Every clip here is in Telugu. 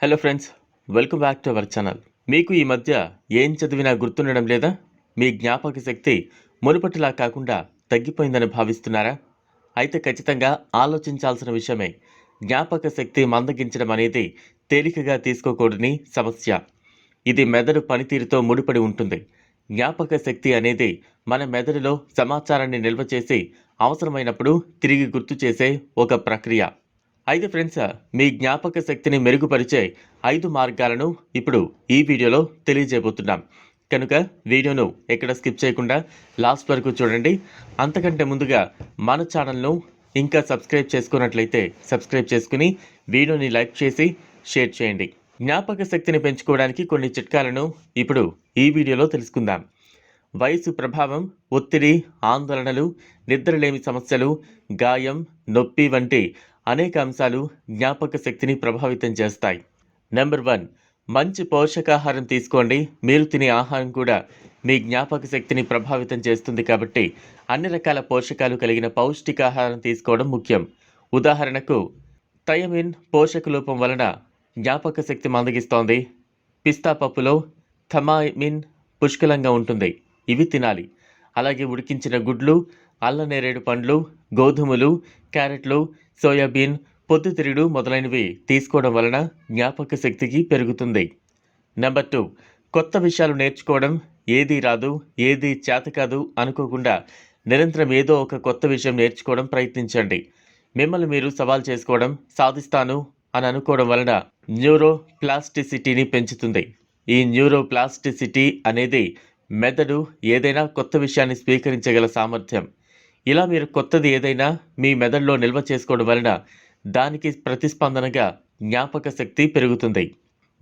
Hello friends, welcome back to our channel. మీకు ఈ మధ్య ఏం చదివినా గుర్తుండడం లేదా? మీ జ్ఞాపక శక్తి మునుపటిలా కాకుండా తగ్గిపోయిందని భావిస్తున్నారా? అయితే ఖచ్చితంగా ఆలోచించాల్సిన విషయమే. జ్ఞాపక శక్తి మందగించడం అనేది తేలికగా తీసుకోకూడని సమస్య. ఇది మెదడు పనితీరుతో ముడిపడి ఉంటుంది. జ్ఞాపక శక్తి అనేది మన మెదడులో సమాచారాన్ని నిల్వ చేసి అవసరమైనప్పుడు తిరిగి గుర్తు చేసే ఒక ప్రక్రియ. అయితే ఫ్రెండ్స్, మీ జ్ఞాపక శక్తిని మెరుగుపరిచే 5 మార్గాలను ఇప్పుడు ఈ వీడియోలో తెలియజేయబోతున్నాం. కనుక వీడియోను ఎక్కడ స్కిప్ చేయకుండా లాస్ట్ వరకు చూడండి. అంతకంటే ముందుగా మన ఛానల్ను ఇంకా సబ్స్క్రైబ్ చేసుకున్నట్లయితే సబ్స్క్రైబ్ చేసుకుని వీడియోని లైక్ చేసి షేర్ చేయండి. జ్ఞాపక శక్తిని పెంచుకోవడానికి కొన్ని చిట్కాలను ఇప్పుడు ఈ వీడియోలో తెలుసుకుందాం. వయసు ప్రభావం, ఒత్తిడి, ఆందోళనలు, నిద్రలేమి సమస్యలు, గాయం, నొప్పి వంటి అనేక అంశాలు జ్ఞాపక శక్తిని ప్రభావితం చేస్తాయి. నెంబర్ 1, మంచి పోషకాహారం తీసుకోండి. మీరు తినే ఆహారం కూడా మీ జ్ఞాపక శక్తిని ప్రభావితం చేస్తుంది కాబట్టి అన్ని రకాల పోషకాలు కలిగిన పౌష్టికాహారం తీసుకోవడం ముఖ్యం. ఉదాహరణకు, థయమిన్ పోషక లోపం వలన జ్ఞాపక శక్తి మందగిస్తోంది. పిస్తా పప్పులో థమామిన్ పుష్కలంగా ఉంటుంది. ఇవి తినాలి. అలాగే ఉడికించిన గుడ్లు, అల్లనేరేడు పండ్లు, గోధుమలు, క్యారెట్లు, సోయాబీన్, పొద్దుతిరుగుడు మొదలైనవి తీసుకోవడం వలన జ్ఞాపక శక్తికి పెరుగుతుంది. నెంబర్ 2, కొత్త విషయాలు నేర్చుకోవడం. ఏదీ రాదు, ఏదీ చేత కాదు అనుకోకుండా నిరంతరం ఏదో ఒక కొత్త విషయం నేర్చుకోవడం ప్రయత్నించండి. మిమ్మల్ని మీరు సవాల్ చేసుకోవడం, సాధిస్తాను అని అనుకోవడం వలన న్యూరోప్లాస్టిసిటీని పెంచుతుంది. ఈ న్యూరోప్లాస్టిసిటీ అనేది మెదడు ఏదైనా కొత్త విషయాన్ని స్వీకరించగల సామర్థ్యం. ఇలా మీరు కొత్తది ఏదైనా మీ మెదడులో నిల్వ చేసుకోవడం వలన దానికి ప్రతిస్పందనగా జ్ఞాపక శక్తి పెరుగుతుంది.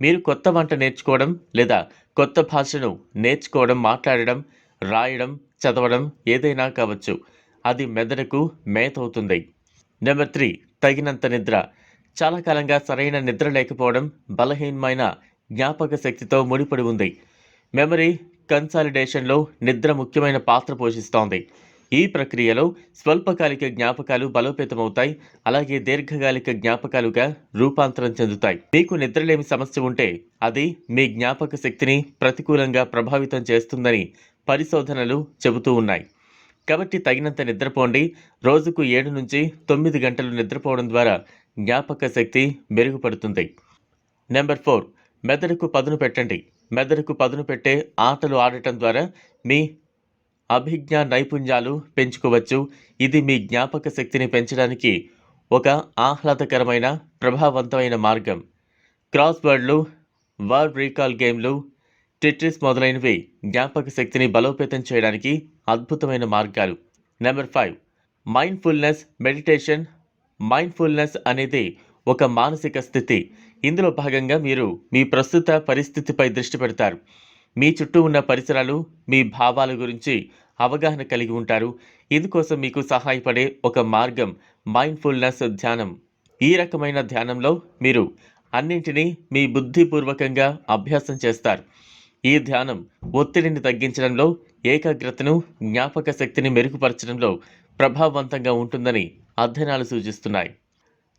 మీరు కొత్త వంట నేర్చుకోవడం లేదా కొత్త భాషను నేర్చుకోవడం, మాట్లాడడం, రాయడం, చదవడం ఏదైనా కావచ్చు. అది మెదడుకు మేతవుతుంది. నెంబర్ 3, తగినంత నిద్ర. చాలా కాలంగా సరైన నిద్ర లేకపోవడం బలహీనమైన జ్ఞాపక శక్తితో ముడిపడి ఉంది. మెమరీ కన్సాలిడేషన్లో నిద్ర ముఖ్యమైన పాత్ర పోషిస్తోంది. ఈ ప్రక్రియలో స్వల్పకాలిక జ్ఞాపకాలు బలోపేతమవుతాయి, అలాగే దీర్ఘకాలిక జ్ఞాపకాలుగా రూపాంతరం చెందుతాయి. మీకు నిద్రలేమి సమస్య ఉంటే అది మీ జ్ఞాపక శక్తిని ప్రతికూలంగా ప్రభావితం చేస్తుందని పరిశోధనలు చెబుతూ ఉన్నాయి. కాబట్టి తగినంత నిద్రపోండి. రోజుకు 7 నుంచి 9 గంటలు నిద్రపోవడం ద్వారా జ్ఞాపక శక్తి మెరుగుపడుతుంది. నెంబర్ 4, మెదడుకు పదును పెట్టండి. మెదడుకు పదును పెట్టే ఆటలు ఆడటం ద్వారా మీ అభిజ్ఞా నైపుణ్యాలు పెంచుకోవచ్చు. ఇది మీ జ్ఞాపక శక్తిని పెంచడానికి ఒక ఆహ్లాదకరమైన, ప్రభావవంతమైన మార్గం. క్రాస్ వర్డ్లు, వర్డ్ రీకాల్ గేమ్లు, టెట్రిస్ మొదలైనవి జ్ఞాపక శక్తిని బలోపేతం చేయడానికి అద్భుతమైన మార్గాలు. Number 5, mindfulness meditation. మైండ్ఫుల్నెస్ అనేది ఒక మానసిక స్థితి. ఇందులో భాగంగా మీరు మీ ప్రస్తుత పరిస్థితిపై దృష్టి పెడతారు. మీ చుట్టూ ఉన్న పరిసరాలు, మీ భావాల గురించి అవగాహన కలిగి ఉంటారు. ఇందుకోసం మీకు సహాయపడే ఒక మార్గం మైండ్ఫుల్నెస్ ధ్యానం. ఈ రకమైన ధ్యానంలో మీరు అన్నింటినీ మీ బుద్ధిపూర్వకంగా అభ్యాసం చేస్తారు. ఈ ధ్యానం ఒత్తిడిని తగ్గించడంలో, ఏకాగ్రతను, జ్ఞాపక శక్తిని మెరుగుపరచడంలో ప్రభావవంతంగా ఉంటుందని అధ్యయనాలు సూచిస్తున్నాయి.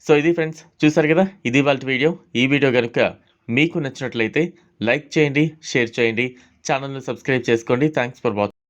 సో ఇది ఫ్రెండ్స్, చూసారు కదా, ఇది ఇవాల్టి వీడియో. ఈ వీడియో కనుక మీకు నచ్చినట్లయితే లైక్ చేయండి, షేర్ చేయండి, ఛానల్ను సబ్స్క్రైబ్ చేసుకోండి. Thanks for watching.